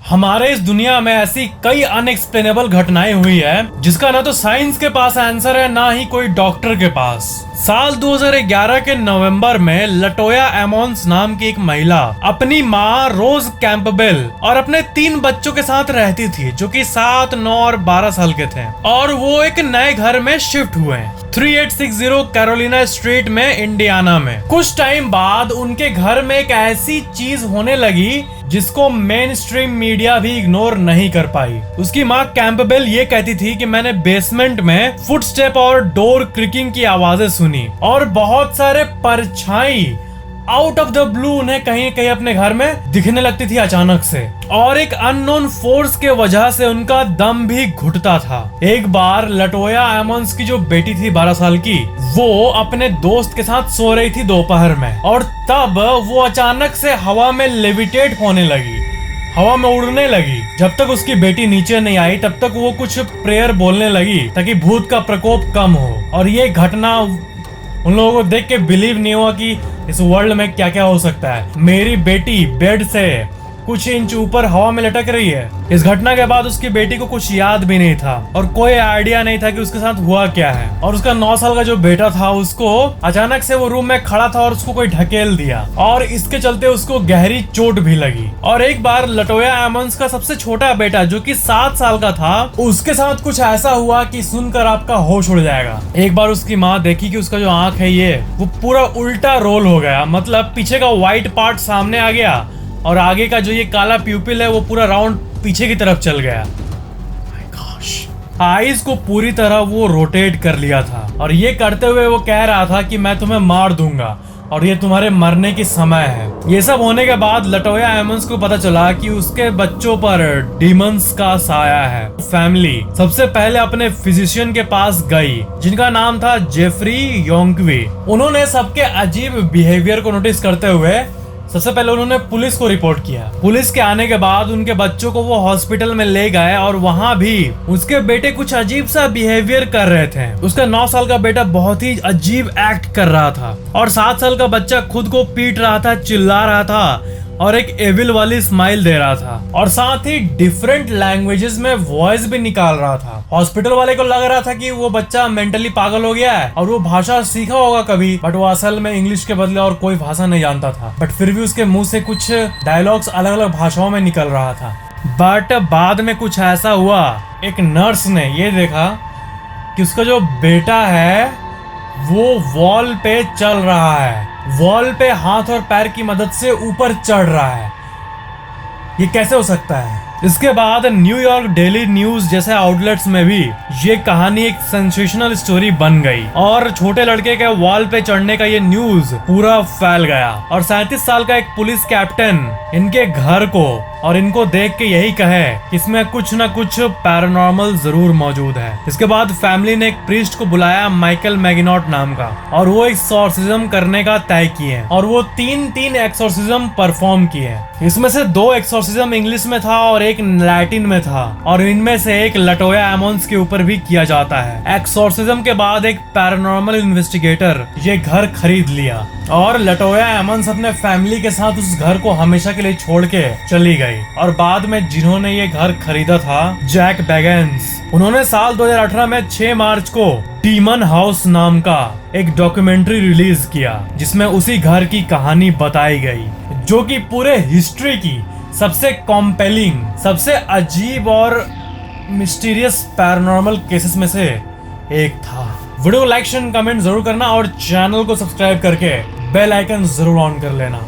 हमारे इस दुनिया में ऐसी कई अनएक्सप्लेनेबल घटनाएं हुई है जिसका ना तो साइंस के पास आंसर है ना ही कोई डॉक्टर के पास। साल 2011 के नवंबर में लटोया एमोन्स नाम की एक महिला अपनी माँ रोज कैंपबेल और अपने 3 बच्चों के साथ रहती थी जो कि 7, 9 और 12 साल के थे और वो एक नए घर में शिफ्ट हुए 3860 कैरोलिना स्ट्रीट में इंडियाना में। कुछ टाइम बाद उनके घर में एक ऐसी चीज होने लगी जिसको मेन स्ट्रीम मीडिया भी इग्नोर नहीं कर पाई। उसकी माँ कैंपबेल ये कहती थी कि मैंने बेसमेंट में फुटस्टेप और डोर क्रिकिंग की आवाजें सुनी और बहुत सारे परछाई आउट ऑफ द ब्लू उन्हें कहीं कहीं अपने घर में दिखने लगती थी अचानक से, और एक अननोन फोर्स के वजह से उनका दम भी घुटता था। एक बार लटोया एमोन्स की जो बेटी थी 12 साल की, वो अपने दोस्त के साथ सो रही थी दोपहर में और तब वो अचानक से हवा में लेविटेट होने लगी, हवा में उड़ने लगी। जब तक उसकी बेटी नीचे नहीं आई तब तक वो कुछ प्रेयर बोलने लगी ताकि भूत का प्रकोप कम हो। और ये घटना उन लोगों को देख के बिलीव नहीं हुआ कि इस वर्ल्ड में क्या क्या हो सकता है। मेरी बेटी बेड से कुछ इंच ऊपर हवा में लटक रही है। इस घटना के बाद उसकी बेटी को कुछ याद भी नहीं था और कोई आइडिया नहीं था कि उसके साथ हुआ क्या है। और उसका 9 साल का जो बेटा था उसको अचानक से वो रूम में खड़ा था और उसको कोई ढकेल दिया और इसके चलते उसको गहरी चोट भी लगी। और एक बार लटोया एमोन्स का सबसे छोटा बेटा जो कि 7 साल का था, उसके साथ कुछ ऐसा हुआ कि सुनकर आपका होश उड़ जाएगा। एक बार उसकी माँ देखी कि उसका जो आंख है ये वो पूरा उल्टा रोल हो गया, मतलब पीछे का व्हाइट पार्ट सामने आ गया और आगे का जो ये काला प्यूपिल है वो पूरा राउंड पीछे की तरफ चल गया। आईज को पूरी तरह वो रोटेट कर लिया था और ये करते हुए वो कह रहा था कि मैं तुम्हें मार दूंगा और ये तुम्हारे मरने की समय है। ये सब होने के बाद लटोया एमोन्स को पता चला कि उसके बच्चों पर डीमंस का साया है। फैमिली सबसे पहले अपने फिजिशियन के पास गई जिनका नाम था जेफरी योंगक्वी। उन्होंने सबके अजीब बिहेवियर को नोटिस करते हुए सबसे पहले उन्होंने पुलिस को रिपोर्ट किया। पुलिस के आने के बाद उनके बच्चों को वो हॉस्पिटल में ले गए और वहाँ भी उसके बेटे कुछ अजीब सा बिहेवियर कर रहे थे। उसका 9 साल का बेटा बहुत ही अजीब एक्ट कर रहा था और 7 साल का बच्चा खुद को पीट रहा था, चिल्ला रहा था और एक एविल वाली स्माइल दे रहा था और साथ ही डिफरेंट लैंग्वेजेस में वॉइस भी निकाल रहा था। हॉस्पिटल वाले को लग रहा था कि वो बच्चा मेंटली पागल हो गया है और वो भाषा सीखा होगा कभी, बट वो असल में इंग्लिश के बदले और कोई भाषा नहीं जानता था। बट फिर भी उसके मुंह से कुछ डायलॉग्स अलग अलग भाषाओं में निकल रहा था। बट बाद में कुछ ऐसा हुआ, एक नर्स ने ये देखा कि उसका जो बेटा है वो वॉल पे चल रहा है, वॉल पे हाथ और पैर की मदद से ऊपर चढ़ रहा है। ये कैसे हो सकता है? इसके बाद न्यूयॉर्क डेली न्यूज जैसे आउटलेट्स में भी ये कहानी एक सेंसेशनल स्टोरी बन गई और छोटे लड़के के वॉल पे चढ़ने का ये न्यूज पूरा फैल गया और 37 साल का एक पुलिस कैप्टन इनके घर को और इनको देख के यही कहे कि इसमें कुछ ना कुछ पैरानॉर्मल जरूर मौजूद है। इसके बाद फैमिली ने एक प्रीस्ट को बुलाया माइकल मैगिनॉट नाम का और वो एक्सोर्सिज्म करने का तय किए और वो 3 एक्सोर्सिज्म परफॉर्म किए। इसमें से 2 एक्सोर्सिज्म इंग्लिश में था और एक लैटिन में था और इनमें से एक लटोया एमोन्स के ऊपर भी किया जाता है। एक्सोर्सिज्म के बाद एक पैरानॉर्मल इन्वेस्टिगेटर ये घर खरीद लिया और लटोया एमोन्स अपने फैमिली के साथ उस घर को हमेशा के लिए छोड़ के चली गई। और बाद में जिन्होंने ये घर खरीदा था, जैक बैगेंस, उन्होंने साल 2018 में 6 मार्च को डीमन हाउस नाम का एक डॉक्यूमेंट्री रिलीज किया जिसमें उसी घर की कहानी बताई गई जो कि पूरे हिस्ट्री की सबसे कॉम्पेलिंग, सबसे अजीब और मिस्टीरियस पैरानॉर्मल केसेस में से एक था। वीडियो को लाइक शेयर कमेंट जरूर करना और चैनल को सब्सक्राइब करके बेल आइकन जरूर ऑन कर लेना।